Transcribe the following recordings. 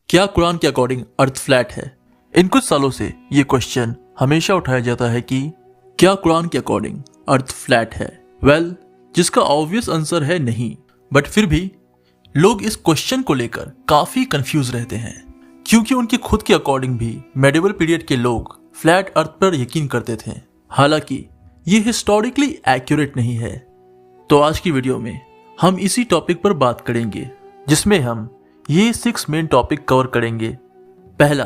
क्या कुरान के अकॉर्डिंग अर्थ फ्लैट है? इन कुछ सालों से ये क्वेश्चन हमेशा उठाया जाता है कि क्या कुरान के अकॉर्डिंग अर्थ फ्लैट है? जिसका ऑब्वियस आंसर है नहीं, बट फिर भी लोग इस क्वेश्चन को लेकर काफी कंफ्यूज रहते हैं, क्योंकि उनकी खुद के अकॉर्डिंग भी मेडिवल पीरियड के लोग फ्लैट अर्थ पर यकीन करते थे। हालांकि ये हिस्टोरिकली एक्यूरेट नहीं है। तो आज की वीडियो में हम इसी टॉपिक पर बात करेंगे, जिसमें हम ये 6 मेन टॉपिक कवर करेंगे। पहला,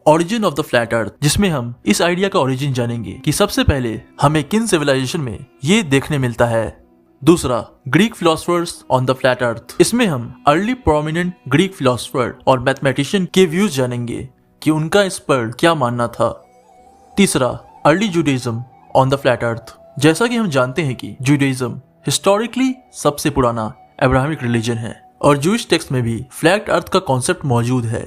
origin of the flat earth, जिसमें हम इस आइडिया का ओरिजिन जानेंगे कि सबसे पहले हमें किन सिविलाइजेशन में ये देखने मिलता है। दूसरा, Greek philosophers on the flat earth, इसमें हम अर्ली प्रोमिनेंट ग्रीक फिलोसफर और मैथमेटिशियन के व्यूज जानेंगे कि उनका इस पर क्या मानना था। तीसरा, early Judaism on the flat earth. जैसा कि हम जानते हैं कि जुडाइज्म हिस्टोरिकली सबसे पुराना अब्राहमिक रिलीजन है और जूइश टेक्स्ट में भी फ्लैट अर्थ का कॉन्सेप्ट मौजूद है।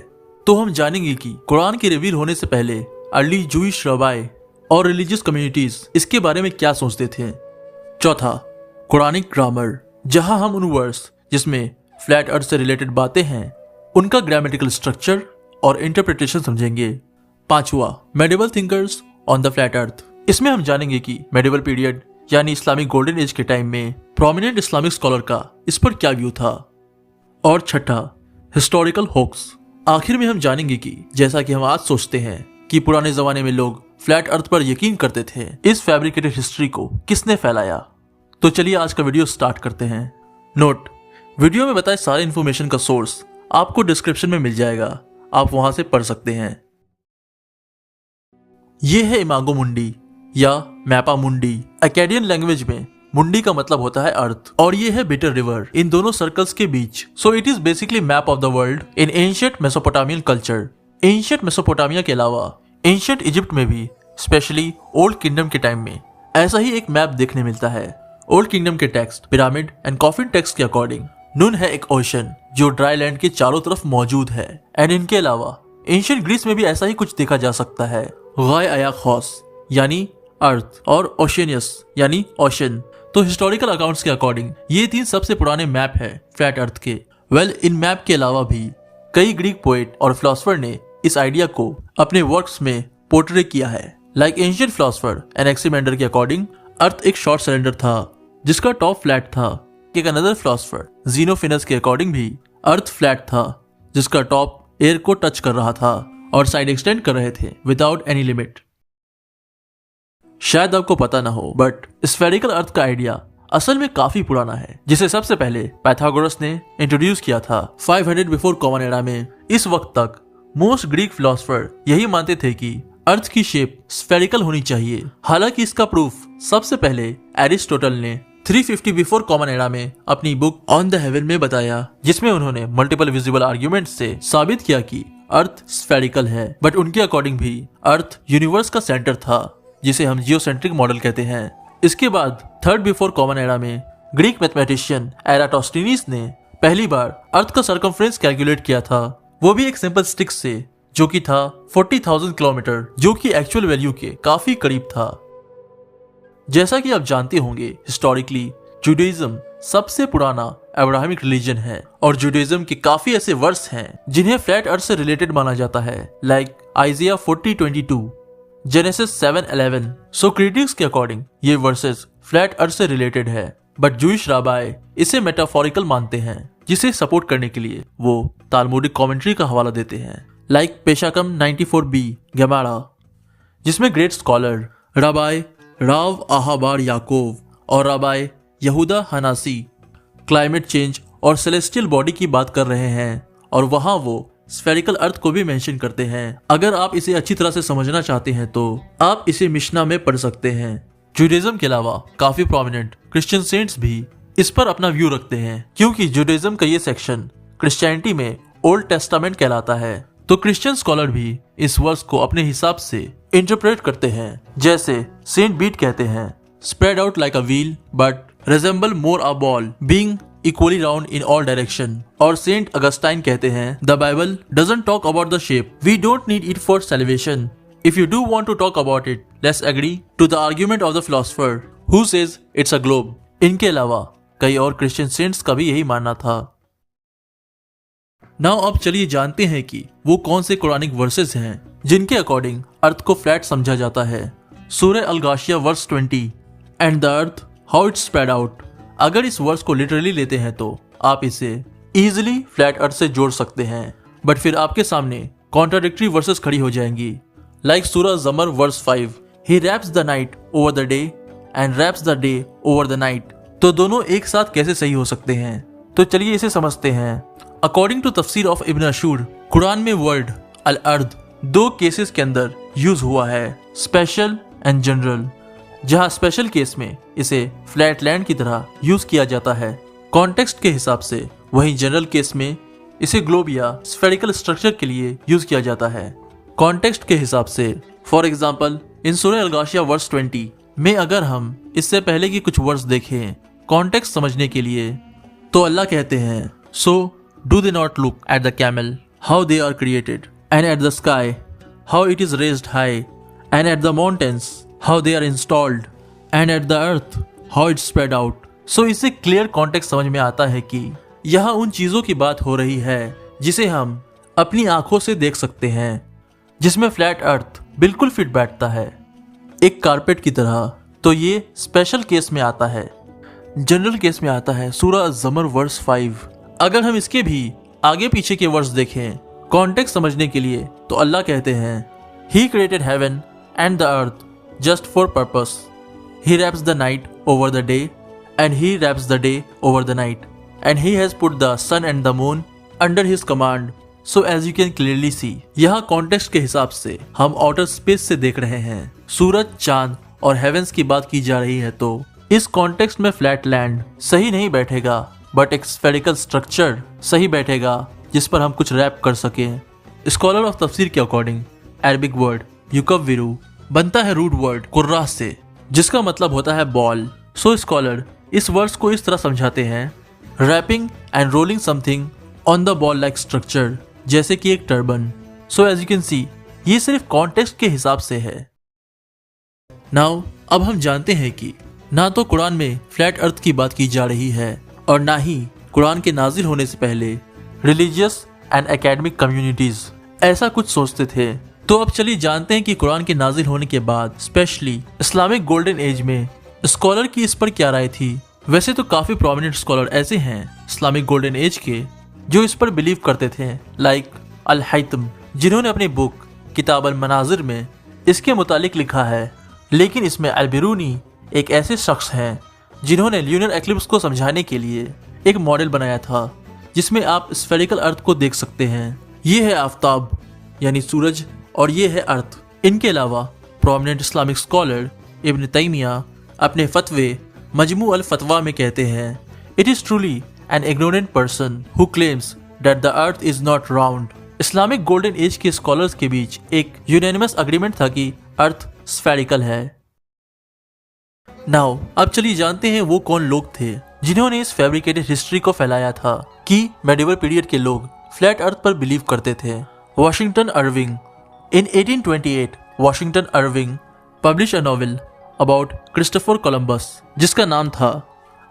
तो हम जानेंगे कि कुरान के रिवील होने से पहले अर्ली जूइश रबाई और रिलीजियस कम्युनिटीज इसके बारे में क्या सोचते थे। चौथा, कुरानिक ग्रामर, जहां हम उन वर्ड्स जिसमें फ्लैट अर्थ से रिलेटेड बातें हैं उनका ग्रामेटिकल स्ट्रक्चर और इंटरप्रिटेशन समझेंगे। पांचवा, medieval thinkers on the flat earth, इसमें हम जानेंगे कि मेडिवल पीरियड यानी इस्लामिक गोल्डन एज के टाइम में प्रोमिनेंट इस्लामिक स्कॉलर का इस पर क्या व्यू था। और छठा, हिस्टोरिकल होक्स। आखिर में हम जानेंगे कि जैसा कि हम आज सोचते हैं कि पुराने जमाने में लोग फ्लैट अर्थ पर यकीन करते थे, इस फैब्रिकेटेड हिस्ट्री को किसने फैलाया। तो चलिए आज का वीडियो स्टार्ट करते हैं। नोट, वीडियो में बताए सारे इन्फॉर्मेशन का सोर्स आपको डिस्क्रिप्शन में मिल जाएगा, आप वहां से पढ़ सकते हैं। यह है इमागो मुंडी या मैपा मुंडी। अकेडियन लैंग्वेज में मुंडी का मतलब होता है अर्थ, और ये है बिटर रिवर इन दोनों सर्कल्स के बीच। So it is basically map of the world in ancient Mesopotamian culture. Ancient Mesopotamia के अलावा एंशिएंट इजिप्ट में भी, स्पेशली ओल्ड किंगडम के टाइम में, ऐसा ही एक मैप देखने मिलता है। ओल्ड किंगडम के text, pyramid and coffin text के अकॉर्डिंग नून है एक ओशन जो ड्राई लैंड के चारों तरफ मौजूद है। एंड इनके अलावा एंशिएंट ग्रीस में भी ऐसा ही कुछ देखा जा सकता है। गाय आया खौस यानी अर्थ और ओशियनियस यानी ओशन। तो हिस्टोरिकल अकाउंट्स के अकॉर्डिंग ये 3 सबसे पुराने मैप है फ्लैट अर्थ के। इन मैप के अलावा भी कई ग्रीक पोएट और फिलोसफर ने इस आइडिया को अपने वर्क्स में पोर्ट्रे किया है। लाइक एंशिएंट फिलोसफर एनेक्सिमेंडर के अकॉर्डिंग अर्थ एक शॉर्ट सिलेंडर था जिसका टॉप फ्लैट था। एक अनदर फिलोसफर ज़ीनोफिनस के अकॉर्डिंग भी अर्थ फ्लैट था जिसका टॉप एयर को टच कर रहा था और साइड एक्सटेंड कर रहे थे विदाउट एनी लिमिट। शायद आपको पता ना हो, बट स्फेरिकल अर्थ का आइडिया असल में काफी पुराना है, जिसे सबसे पहले पाइथागोरस ने इंट्रोड्यूस किया था 500 बिफोर कॉमन एरा में। इस वक्त तक मोस्ट ग्रीक फिलोसफर यही मानते थे कि अर्थ की शेप स्फेरिकल होनी चाहिए। हालांकि इसका प्रूफ सबसे पहले एरिस्टोटल ने 350 बिफोर कॉमन एरा में अपनी बुक ऑन द हेवन में बताया, जिसमें उन्होंने मल्टीपल विजिबल आर्ग्यूमेंट से साबित किया कि अर्थ स्फेरिकल है। बट उनके अकॉर्डिंग भी अर्थ यूनिवर्स का सेंटर था, जिसे हम जियोसेंट्रिक मॉडल कहते हैं। इसके बाद 3rd बिफोर कॉमन एरा में ग्रीक मैथमेटिशियन एराटोस्थिनीस ने पहली बार अर्थ का सर्कमफ्रेंस कैलकुलेट किया था, वो भी एक सिंपल स्टिक से, जो कि था 40,000 किलोमीटर, जो कि एक्चुअल वैल्यू के काफी करीब था। जैसा कि आप जानते होंगे, हिस्टोरिकली जुडाइज्म सबसे पुराना अब्राहमिक रिलीजन है और जुडाइज्म के काफी ऐसे वर्स हैं जिन्हें फ्लैट अर्थ से रिलेटेड माना जाता है, लाइक आइजिया 40:22, जेनेसिस 7:11। सो क्रिटिक्स के अकॉर्डिंग ये वर्सेस फ्लैट अर्थ से रिलेटेड है, बट जूइश राबाई इसे मेटाफोरिकल मानते हैं, जिसे सपोर्ट करने के लिए वो तालमुडिक कमेंट्री का हवाला देते हैं, लाइक पेशाकम 94b गेमारा, जिसमें ग्रेट स्कॉलर राबाई राव आहाबार याकोव और राबाई यहूदा हनासी क्लाइमेट चेंज और सेलेस्टियल बॉडी की बात कर रहे हैं, और वहां वो स्फेरिकल अर्थ को भी मेंशन करते हैं। अगर आप इसे अच्छी तरह से समझना चाहते हैं तो आप इसे मिशना में पढ़ सकते हैं। जुडाइज्म के अलावा काफी प्रोमिनेंट क्रिश्चियन सेंट्स भी इस पर अपना व्यू रखते हैं, क्योंकि जुडाइज्म का ये सेक्शन क्रिश्चियनिटी में ओल्ड टेस्टामेंट कहलाता है। तो क्रिश्चियन स्कॉलर भी इस वर्स को अपने हिसाब से इंटरप्रेट करते हैं। जैसे सेंट बीट कहते हैं, spread out like a wheel but resemble more a ball being equally round in all direction. और सेंट अगस्टाइन कहते हैं, the Bible doesn't talk about the shape, we don't need it for salvation, if you do want to talk about it let's agree to the argument of the philosopher who says it's a globe. इनके अलावा कई और Christian cents का भी यही मानना था। Now अब चलिए जानते हैं कि वो कौन से कुरानिक वर्सेस हैं जिनके अकॉर्डिंग अर्थ को फ्लैट समझा जाता है। Surah Al Ghashiyah verse 20, and the earth how it spread out. अगर इस वर्स को लिटरली लेते हैं तो आप इसे इजिली फ्लैट अर्थ से जोड़ सकते हैं, बट फिर आपके सामने कॉन्ट्राडिक्टरी वर्सेस खड़ी हो जाएंगी। Like Surah Zumar verse 5, he wraps the night over the day and wraps the day over the night. तो दोनों एक साथ कैसे सही हो सकते हैं? तो चलिए इसे समझते हैं। अकॉर्डिंग टू तफसीर ऑफ इब्न अशूर, कुरान में वर्ड अल अर्द दो केसेस के अंदर यूज हुआ है, स्पेशल एंड जनरल। जहां स्पेशल केस में इसे फ्लैट लैंड की तरह यूज किया जाता है कॉन्टेक्स्ट के हिसाब से, वहीं जनरल केस में इसे ग्लोब या स्फेरिकल स्ट्रक्चर के लिए यूज किया जाता है कॉन्टेक्स्ट के हिसाब से। फॉर एग्जाम्पल इन सूरह अल-गाशिया वर्स 20 में अगर हम इससे पहले की कुछ वर्ड्स देखें कॉन्टेक्स्ट समझने के लिए, तो अल्लाह कहते हैं, so do they not look at the camel how they are created, and at the sky how it is raised high, and at the mountains how they are installed, and at the earth how it spread out. So इससे clear context समझ में आता है कि यहाँ उन चीजों की बात हो रही है जिसे हम अपनी आंखों से देख सकते हैं, जिसमें फ्लैट अर्थ बिल्कुल फिट बैठता है एक कारपेट की तरह। तो ये स्पेशल केस में आता है। जनरल केस में आता है सूरह ज़मर वर्स 5। अगर हम इसके भी आगे पीछे के वर्स देखें कॉन्टेक्स्ट समझने के लिए, तो अल्लाह कहते हैं, he created heaven and the earth just for purpose, he wraps the night over the day and he wraps the day over the night, and he has put the sun and the moon under his command, so as you can clearly see. यहाँ context के हिसाब से हम outer space से देख रहे हैं, सूरज, चांद और हेवेंस की बात की जा रही है, तो इस कॉन्टेक्स्ट में फ्लैट लैंड सही नहीं बैठेगा, बट एक स्फेरिकल स्ट्रक्चर सही बैठेगा जिस पर हम कुछ रैप कर सकें। स्कॉलर ऑफ तफसीर के अकॉर्डिंग अरबिक वर्ड युकव्विरु बनता है रूट वर्ड कुर्रा से, जिसका मतलब होता है बॉल। सो स्कॉलर इस वर्ड्स को इस तरह समझाते हैं, wrapping and rolling something on the ball like structure, जैसे कि एक turban. So as you can see ये सिर्फ कॉन्टेक्स्ट के हिसाब से है। नाउ अब हम जानते हैं कि ना तो कुरान में फ्लैट अर्थ की बात की जा रही है और ना ही कुरान के नाजिल होने से पहले रिलीजियस एंड एकेडमिक कम्युनिटीज ऐसा कुछ सोचते थे। तो अब चलिए जानते हैं कि कुरान के नाजिल होने के बाद स्पेशली इस्लामिक गोल्डन एज में स्कॉलर की इस पर क्या राय थी। वैसे तो काफी प्रोमिनेंट स्कॉलर ऐसे हैं इस्लामिक गोल्डन एज के जो इस पर बिलीव करते थे, लाइक अल हैतम, जिन्होंने अपनी बुक किताब अल मनाजिर में इसके मुतालिक लिखा है। लेकिन इसमें अल बिरूनी एक ऐसे शख्स हैं जिन्होंने ल्यूनर एक्लिप्स को समझाने के लिए एक मॉडल बनाया था जिसमें आप स्फेरिकल अर्थ को देख सकते हैं। ये है आफ्ताब यानी सूरज और ये है अर्थ। इनके अलावा प्रोमिनेंट इस्लामिक स्कॉलर इब्न तैमिया अपने फतवे मजमू अल फतवा में कहते हैं, it is truly an ignorant person who claims that the earth is not round. Islamic golden age के स्कॉलर्स के बीच एक यूनानिमस एग्रीमेंट था कि अर्थ स्फेरिकल है। नाउ अब चलिए जानते हैं वो कौन लोग थे जिन्होंने इस फैब्रिकेटेड हिस्ट्री को फैलाया था कि मेडिवल पीरियड के लोग फ्लैट अर्थ पर बिलीव करते थे। Washington अर्विंग in 1828 Washington अर्विंग publish a novel about Christopher Columbus जिसका नाम था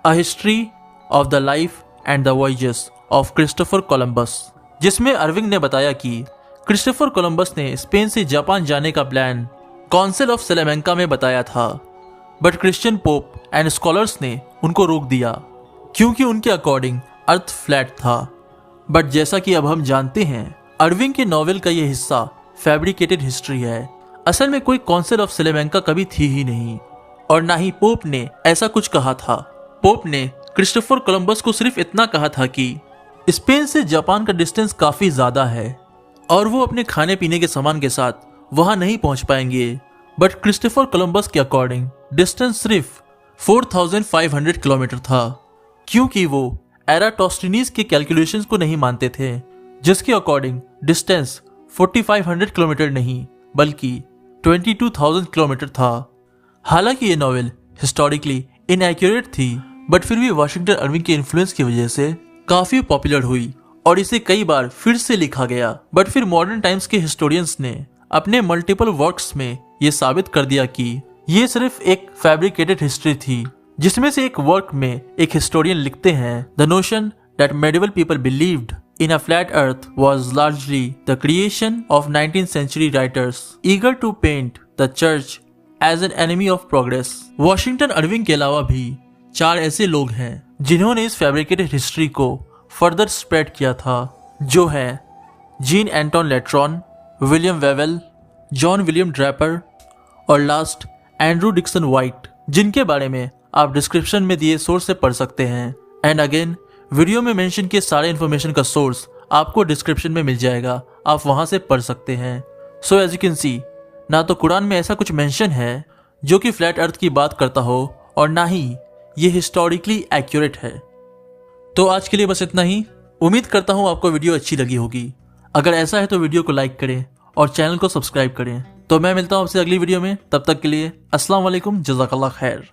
a history of the life and the voyages of Christopher Columbus, जिसमें अर्विंग ने बताया कि क्रिस्टोफर कोलंबस ने स्पेन से जापान जाने का प्लान काउंसिल ऑफ सेलेमेंका में बताया था, but Christian pope and scholars ने उनको रोक दिया क्योंकि उनके अकॉर्डिंग अर्थ फ्लैट था। बट जैसा कि अब हम जानते हैं अर्विंग के नॉवेल का ये हिस्सा फैब्रिकेटेड हिस्ट्री है। असल में कोई काउंसिल ऑफ सेलेमेंका कभी थी ही नहीं और ना ही पोप ने ऐसा कुछ कहा था। पोप ने क्रिस्टोफर कोलंबस को सिर्फ इतना कहा था कि स्पेन से जापान का डिस्टेंस काफी ज्यादा है और वो अपने खाने पीने के सामान के साथ वहां नहीं पहुंच पाएंगे। बट क्रिस्टोफर कोलंबस के अकॉर्डिंग डिस्टेंस सिर्फ 4500 किलोमीटर था क्योंकि वो एराटोस्थिनीज के कैलकुलेशंस को नहीं मानते थे, जिसके अकॉर्डिंग डिस्टेंस 4500 किलोमीटर नहीं बल्कि 22,000 किलोमीटर था। हालांकि ये नॉवेल हिस्टोरिकली इनएक्यूरेट थी, बट फिर भी वॉशिंगटन अर्विंग के इन्फ्लुएंस की वजह से काफी पॉपुलर हुई और इसे कई बार फिर से लिखा गया। बट फिर मॉडर्न टाइम्स के हिस्टोरियंस ने अपने मल्टीपल वर्क्स में ये साबित कर दिया कि ये सिर्फ एक फैब्रिकेटेड हिस्ट्री थी, जिसमें से एक वर्क में एक हिस्टोरियन लिखते हैं the notion that medieval people believed in a flat earth was largely the creation of 19th century writers eager to paint the church as an enemy of progress. Washington Irving के अलावा भी 4 ऐसे लोग हैं जिन्होंने इस फैब्रिकेटेड हिस्ट्री को further spread किया था, जो है Jean Antoine Letronne, William Whewell, John William Draper और लास्ट एंड्रू डिक्सन वाइट, जिनके बारे में आप डिस्क्रिप्शन में दिए सोर्स से पढ़ सकते हैं। एंड अगेन वीडियो में मेंशन किए सारे इन्फॉर्मेशन का सोर्स आपको डिस्क्रिप्शन में मिल जाएगा, आप वहां से पढ़ सकते हैं। So as you can see, ना तो कुरान में ऐसा कुछ मेंशन है जो कि फ्लैट अर्थ की बात करता हो और ना ही ये हिस्टोरिकली एक्यूरेट है। तो आज के लिए बस इतना ही। उम्मीद करता हूँ आपको वीडियो अच्छी लगी होगी। अगर ऐसा है तो वीडियो को लाइक करें और चैनल को सब्सक्राइब करें। तो मैं मिलता हूँ आपसे अगली वीडियो में, तब तक के लिए अस्सलाम वालेकुम, जज़ाकल्लाह खैर।